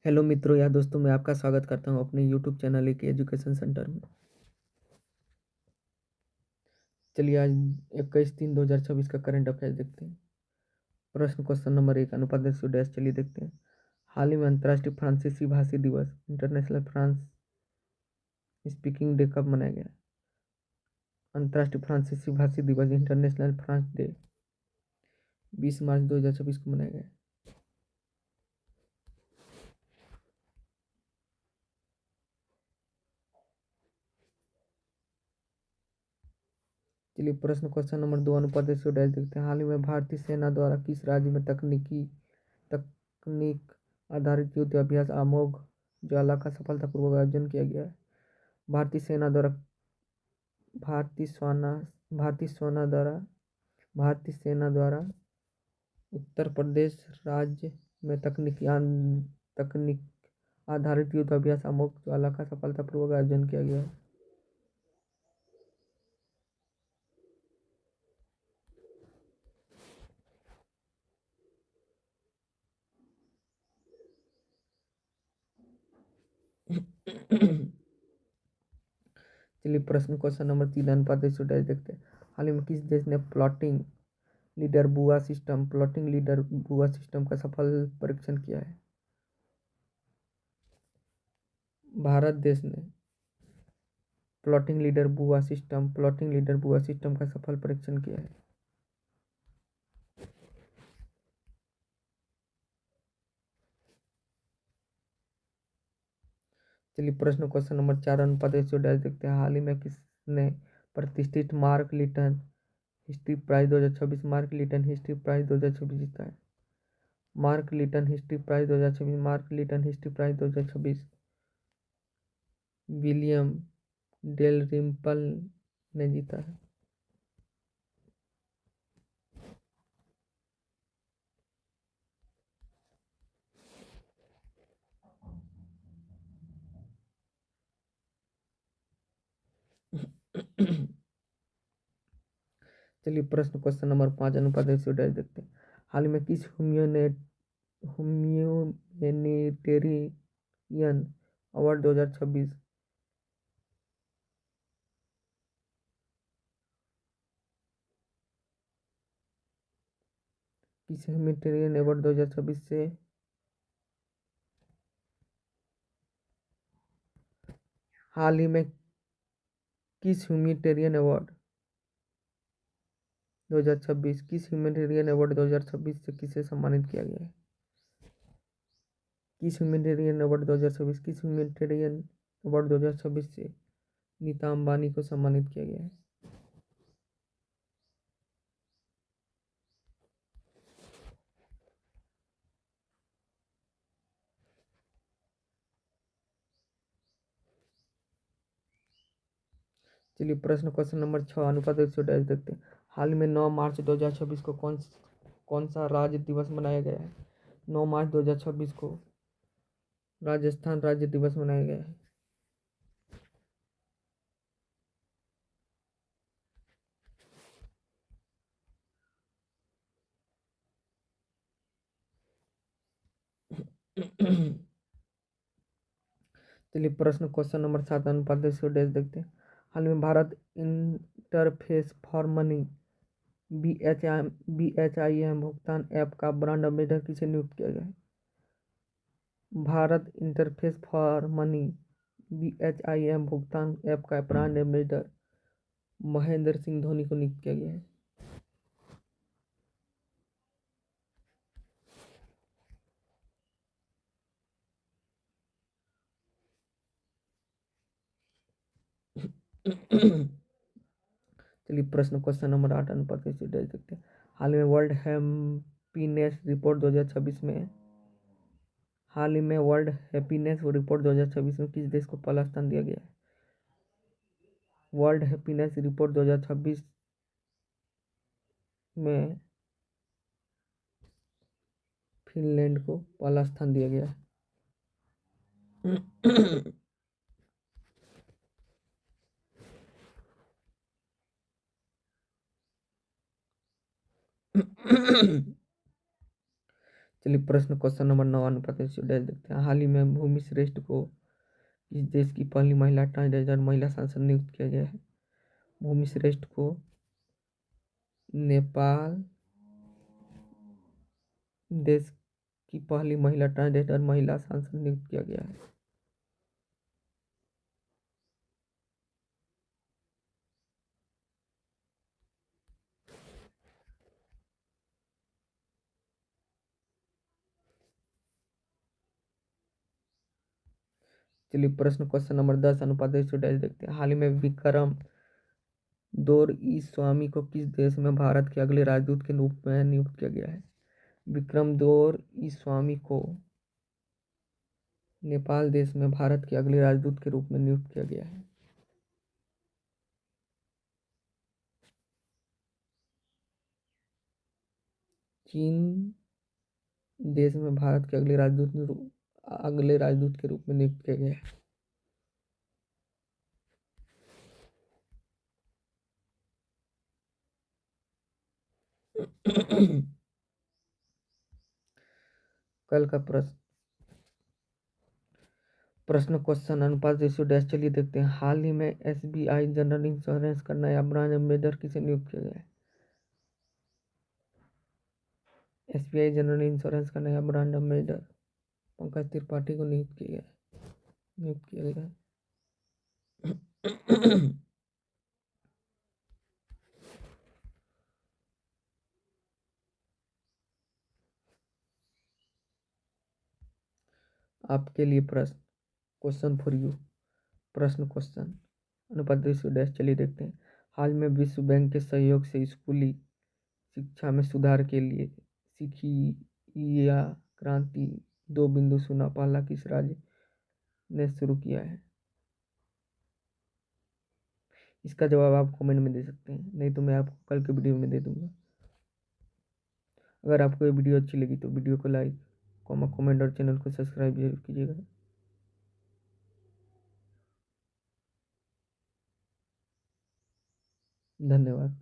Hello मित्रों या दोस्तों, मैं आपका स्वागत करता हूं अपने यूट्यूब चैनल एक एजुकेशन सेंटर में। चलिए आज 21/3/2026 का करंट अफेयर्स देखते हैं। प्रश्न क्वेश्चन नंबर 1, अनुपात से डैश। चलिए देखते हैं। हाल ही में अंतर्राष्ट्रीय फ्रांसीसी भाषी दिवस इंटरनेशनल फ्रांस स्पीकिंग डे कब मनाया गया? अंतर्राष्ट्रीय फ्रांसीसी भाषी दिवस इंटरनेशनल फ्रांस डे 20 मार्च 2026 को मनाया गया। चलिए प्रश्न क्वेश्चन नंबर 2, अनुपात से डैश देखते हैं। हाल ही में भारतीय सेना द्वारा किस राज्य में तकनीक आधारित युद्ध अभ्यास अमोघ ज्वाला का सफलतापूर्वक आयोजन किया गया है? भारतीय सेना द्वारा भारतीय सेना भारतीय सेना द्वारा भारतीय सेना द्वारा उत्तर प्रदेश राज्य में तकनीक आधारित युद्ध अभ्यास अमोघ ज्वाला का सफलतापूर्वक आयोजन किया गया है। चलिए प्रश्न क्वेश्चन नंबर 3, अनुपात से डैश देखते हैं। हाल ही में किस देश ने प्लॉटिंग लीडर बुआ सिस्टम का सफल परीक्षण किया है? भारत देश ने प्लॉटिंग लीडर बुआ सिस्टम का सफल परीक्षण किया है। चलिए प्रश्न क्वेश्चन नंबर 4, अनुपात से डैश देखते हैं। हाल ही में किसने प्रतिष्ठित मार्क लिटन हिस्ट्री प्राइज 2026 जीता है? Mark Lytton history prize 2026 William Dalrymple ने जीता है। चलिए प्रश्न क्वेश्चन नंबर 5, अनुपात से डैश देखते हैं। हाल ही में किस ह्यूमैनिटेरियन अवार्ड 2026 किस ह्यूमैनिटेरियन अवार्ड 2026 से हाल ही में किस ह्यूमैनिटेरियन अवार्ड 2026 से किसे सम्मानित किया गया है? किस ह्यूमैनिटेरियन अवार्ड 2026 से नीता अंबानी को सम्मानित किया गया है? चलिए प्रश्न क्वेश्चन नंबर 6, अनुपात से डैश देखते हैं। हाल ही में 9 मार्च 2026 को कौन सा राज्य दिवस मनाया गया है? 9 मार्च 2026 को राजस्थान राज्य दिवस मनाया गया है। चलिए प्रश्न क्वेश्चन नंबर 7, अनुपात से डैश देखते हैं। हाल में Bharat interface for money BHIM भुगतान ऐप का ब्रांड एम्बेसडर किसे नियुक्त किया गया है? Bharat interface for money BHIM भुगतान ऐप का ब्रांड एम्बेसडर महेंद्र सिंह धोनी को नियुक्त किया गया है। चलिए प्रश्न क्वेश्चन नंबर 8, अनुपात से डैश देखते हैं। हाल में वर्ल्ड हैप्पीनेस रिपोर्ट 2026 में हाल ही में वर्ल्ड हैप्पीनेस रिपोर्ट 2026 में किस देश को पहला स्थान दिया गया है? वर्ल्ड हैप्पीनेस रिपोर्ट 2026 में फिनलैंड को पहला स्थान दिया गया है। चलिए प्रश्न क्वेश्चन नंबर 9 अनुपात रेशियो डैश देखते हैं। हाल ही में भूमि श्रेष्ठ को इस देश की पहली महिला ट्रांसजेंडर महिला सांसद नियुक्त किया गया है। भूमि श्रेष्ठ को नेपाल देश की पहली महिला ट्रांसजेंडर महिला सांसद नियुक्त किया गया है। चलिए प्रश्न क्वेश्चन नंबर 10 अनुपात रेशियो डैश देखते हैं। हाल ही में विक्रम दोरईस्वामी को किस देश में भारत के अगले राजदूत के रूप में नियुक्त किया गया है। विक्रम दोरईस्वामी को नेपाल देश में भारत के अगले राजदूत के रूप में नियुक्त किया गया है। चीन देश में भारत के अगले राजदूत के रूप में नियुक्त किया गया है। कल का प्रश्न क्वेश्चन अनुपात रेशियो डैश चलिए देखते हैं। हाल ही में एसबीआई जनरल इंश्योरेंस का नया ब्रांड एम्बेसडर किसे नियुक्त किया गया है। एसबीआई जनरल इंश्योरेंस का नया ब्रांड एम्बेसडर पंकज त्रिपाठी को नियुक्त किया गया है। आपके लिए प्रश्न क्वेश्चन फॉर यू प्रश्न क्वेश्चन अनुपात रेशियो डैश चलिए देखते हैं। हाल में विश्व बैंक के सहयोग से स्कूली शिक्षा में सुधार के लिए सिखिया क्रांति 2.0 पहला किस राज्य ने शुरू किया है। इसका जवाब आप कमेंट में दे सकते हैं, नहीं तो मैं आपको कल के वीडियो में दे दूंगा। अगर आपको ये वीडियो अच्छी लगी तो वीडियो को लाइक कमेंट और चैनल को सब्सक्राइब जरूर कीजिएगा। धन्यवाद।